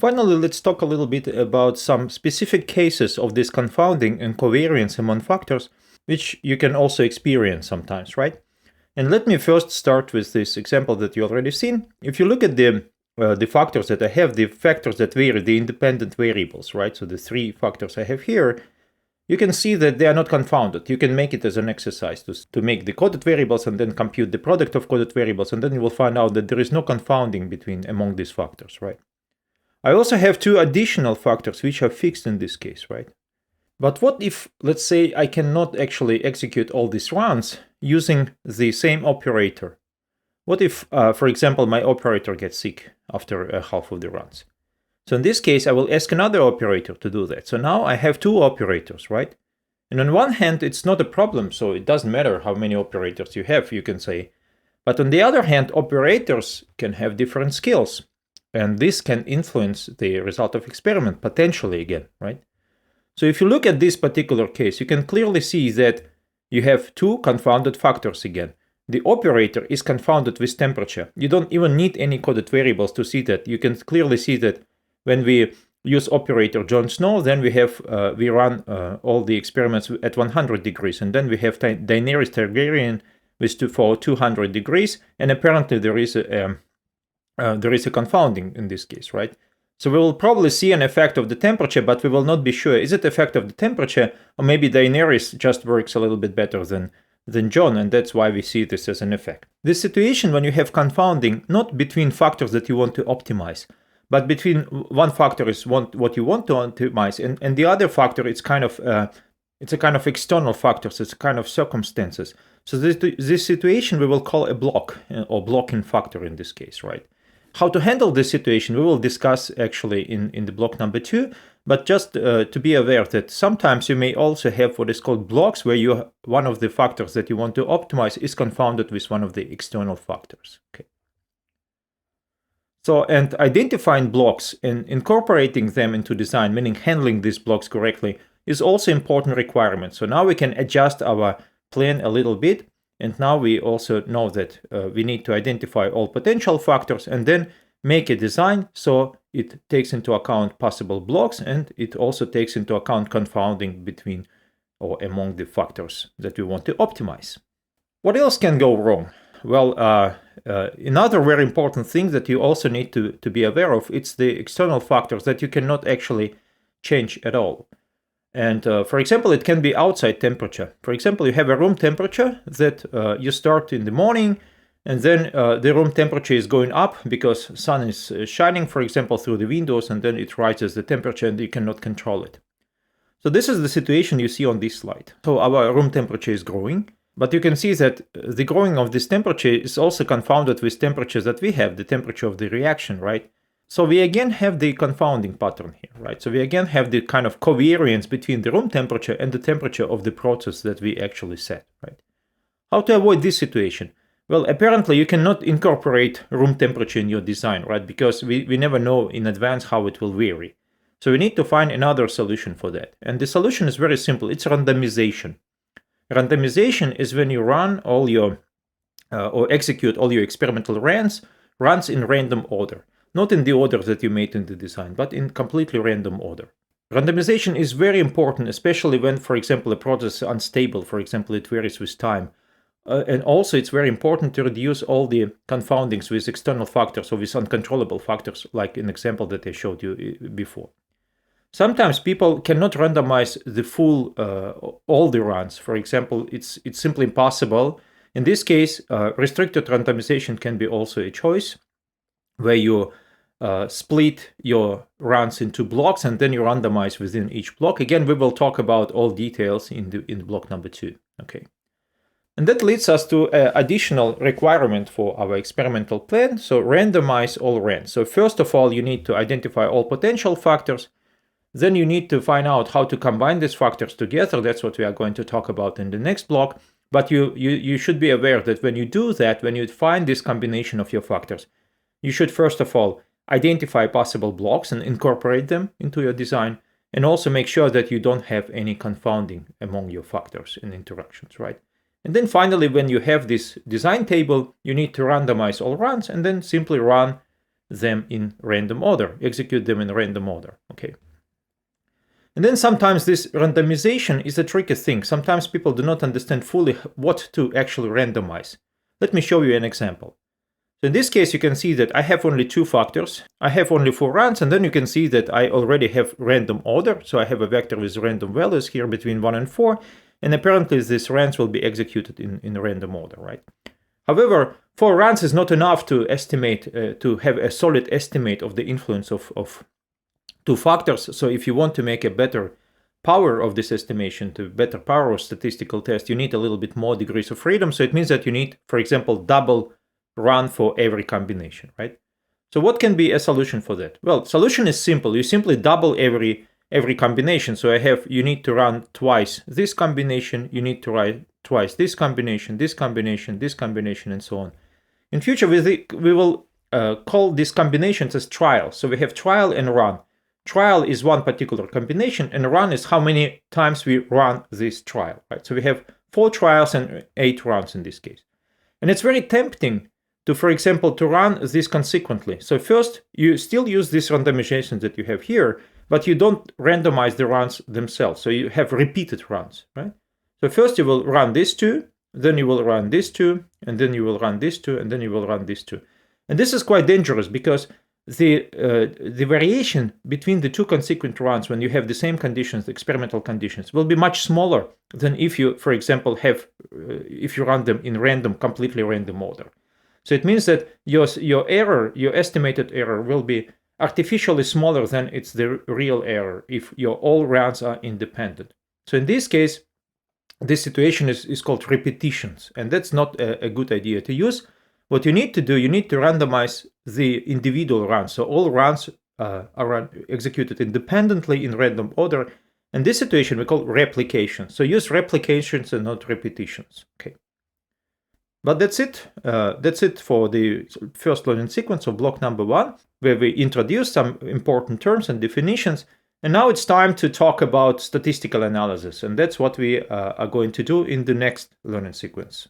Finally, let's talk a little bit about some specific cases of this confounding and covariance among factors, which you can also experience sometimes, right? And let me first start with this example that you already seen. If you look at the factors that I have, the factors that vary, the independent variables, right? So the three factors I have here, you can see that they are not confounded. You can make it as an exercise to make the coded variables and then compute the product of coded variables, and then you will find out that there is no confounding among these factors, right? I also have two additional factors which are fixed in this case, right? But what if, let's say, I cannot actually execute all these runs using the same operator? What if, for example, my operator gets sick after half of the runs? So in this case, I will ask another operator to do that. So now I have two operators, right? And on one hand, it's not a problem, so it doesn't matter how many operators you have, you can say. But on the other hand, operators can have different skills. And this can influence the result of experiment, potentially again, right? So if you look at this particular case, you can clearly see that you have two confounded factors again. The operator is confounded with temperature. You don't even need any coded variables to see that. You can clearly see that when we use operator John Snow, then we run all the experiments at 100 degrees, and then we have Daenerys Targaryen for 200 degrees, and apparently there is a confounding in this case, right? So we will probably see an effect of the temperature, but we will not be sure, is it effect of the temperature, or maybe Daenerys just works a little bit better than Jon, and that's why we see this as an effect. This situation when you have confounding, not between factors that you want to optimize, but between one factor is what you want to optimize, and the other factor, it's a kind of external factors, it's a kind of circumstances. So this situation we will call a block, or blocking factor in this case, right? How to handle this situation, we will discuss actually in the block number 2, but just to be aware that sometimes you may also have what is called blocks, where one of the factors that you want to optimize is confounded with one of the external factors. Okay. So, and identifying blocks and incorporating them into design, meaning handling these blocks correctly, is also an important requirement. So now we can adjust our plan a little bit. And now we also know that we need to identify all potential factors and then make a design so it takes into account possible blocks, and it also takes into account confounding between or among the factors that we want to optimize. What else can go wrong? Well, another very important thing that you also need to be aware of, it's the external factors that you cannot actually change at all. And for example, it can be outside temperature. For example, you have a room temperature that you start in the morning, and then the room temperature is going up because sun is shining, for example, through the windows, and then it rises the temperature and you cannot control it. So this is the situation you see on this slide. So our room temperature is growing, but you can see that the growing of this temperature is also confounded with temperatures that we have, the temperature of the reaction, right? So we again have the confounding pattern here, right? So we again have the kind of covariance between the room temperature and the temperature of the process that we actually set, right? How to avoid this situation? Well, apparently you cannot incorporate room temperature in your design, right? Because we never know in advance how it will vary. So we need to find another solution for that. And the solution is very simple. It's randomization. Randomization is when you run all your, or execute all your experimental runs in random order. Not in the order that you made in the design, but in completely random order. Randomization is very important, especially when, for example, a process is unstable. For example, it varies with time. And also it's very important to reduce all the confoundings with external factors or with uncontrollable factors, like an example that I showed you before. Sometimes people cannot randomize the full, all the runs. For example, it's simply impossible. In this case, restricted randomization can be also a choice, where you split your runs into blocks and then you randomize within each block. Again, we will talk about all details in block number 2. Okay. And that leads us to an additional requirement for our experimental plan. So randomize all runs. So first of all, you need to identify all potential factors. Then you need to find out how to combine these factors together. That's what we are going to talk about in the next block. But you should be aware that when you do that, when you find this combination of your factors, you should first of all identify possible blocks and incorporate them into your design, and also make sure that you don't have any confounding among your factors and interactions, right? And then finally, when you have this design table, you need to randomize all runs and then simply run them in random order, execute them in random order, okay? And then sometimes this randomization is a tricky thing. Sometimes people do not understand fully what to actually randomize. Let me show you an example. So in this case, you can see that I have only 2 factors. I have only 4 runs, and then you can see that I already have random order. So I have a vector with random values here between 1 and 4, and apparently these runs will be executed in random order, right? However, 4 runs is not enough to estimate, to have a solid estimate of the influence of 2 factors. So if you want to make a better power of this estimation, to better power of statistical test, you need a little bit more degrees of freedom. So it means that you need, for example, double run for every combination, right? So what can be a solution for that? Well, solution is simple. You simply double every combination. So you need to run twice this combination, you need to run twice this combination, this combination, this combination, and so on. In future, we will call these combinations as trial. So we have trial and run. Trial is one particular combination, and run is how many times we run this trial, right? So we have 4 trials and 8 runs in this case. And it's very tempting to, for example, to run this consequently. So first, you still use this randomization that you have here, but you don't randomize the runs themselves. So you have repeated runs, right? So first you will run these 2, then you will run these 2, and then you will run these 2, and then you will run these 2. And this is quite dangerous because the variation between the 2 consequent runs when you have the same conditions, the experimental conditions, will be much smaller than if you, for example, if you run them in completely random order. So it means that your error, your estimated error, will be artificially smaller than it's the real error if your all runs are independent. So in this case, this situation is called repetitions, and that's not a good idea to use. What you need to do, you need to randomize the individual runs. So all runs are executed independently in random order. And this situation we call replication. So use replications and not repetitions. Okay. But that's it. That's it for the first learning sequence of block number 1, where we introduced some important terms and definitions. And now it's time to talk about statistical analysis. And that's what we are going to do in the next learning sequence.